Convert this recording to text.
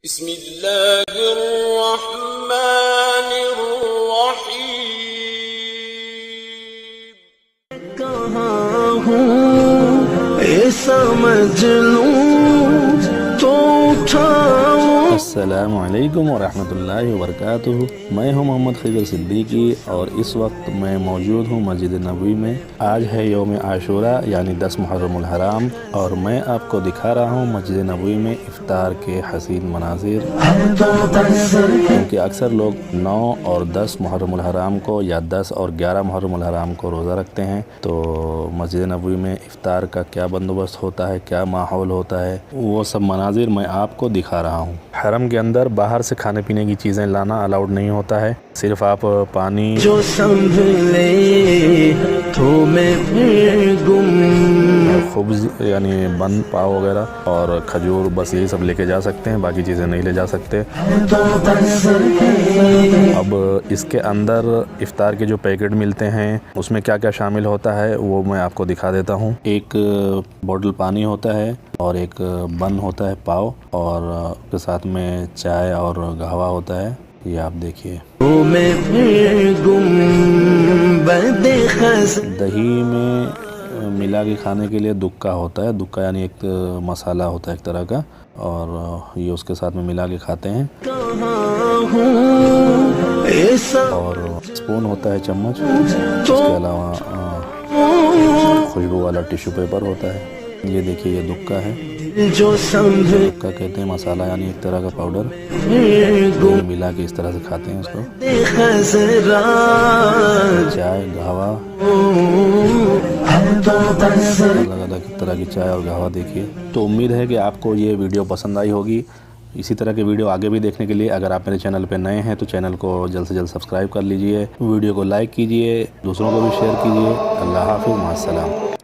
बिस्मिल्लाहिर्रहमानिर्रहीम। कहाँ हूँ ये समझ लूँ तो उठाऊँ। अस्सलामु अलैकुम वरहमतुल्लाहि वबरकातुहू। मैं हूं मोहम्मद खिज़र सिद्दीकी और इस वक्त मैं मौजूद हूं मस्जिद नबवी में। आज है यौम आशूरा यानी 10 मुहर्रमुल हराम और मैं आपको दिखा रहा हूं मस्जिद नबवी में इफ्तार के हसीन मनाजिर। क्योंकि अक्सर लोग 9 और 10 मुहर्रमुल हराम को या 10 और 11 मुहर्रमुल हराम को रोज़ा रखते हैं, तो मस्जिद नबवी में इफ्तार का क्या बंदोबस्त होता है, क्या माहौल होता है, वो सब मनाजिर मैं आपको दिखा रहा हूँ। हरम के अंदर बाहर से खाने पीने की चीज़ें लाना अलाउड नहीं होता है। सिर्फ आप पानी जो संभले तो मैं फिर गुम, खुब्ज़ यानी बन पाव वगैरह और खजूर, बस यही सब लेके जा सकते हैं, बाकी चीज़ें नहीं ले जा सकते। अब इसके अंदर इफ्तार के जो पैकेट मिलते हैं उसमें क्या क्या शामिल होता है वो मैं आपको दिखा देता हूँ। एक बोतल पानी होता है और एक बन होता है पाव, और उसके साथ में चाय और कहवा होता है। ये आप देखिए। दही में मिला के खाने के लिए दुक्का होता है। दुक्का यानी एक मसाला होता है एक तरह का, और ये उसके साथ में मिला के खाते हैं। और स्पून होता है चम्मच। इसके अलावा खुशबू वाला टिश्यू पेपर होता है। ये देखिए, ये दुक्का है। दुक्का कहते हैं मसाला यानी एक तरह का पाउडर। मिला के इस तरह से खाते हैं उसको। चाय, कहवा, अलग अलग तरह की चाय और कहवा देखिए। तो उम्मीद है कि आपको ये वीडियो पसंद आई होगी। इसी तरह के वीडियो आगे भी देखने के लिए अगर आप मेरे चैनल पे नए हैं तो चैनल को जल्द से जल्द सब्सक्राइब कर लीजिए, वीडियो को लाइक कीजिए, दूसरों को भी शेयर कीजिए। अल्लाह हाफ़िज़, मास्सलाम।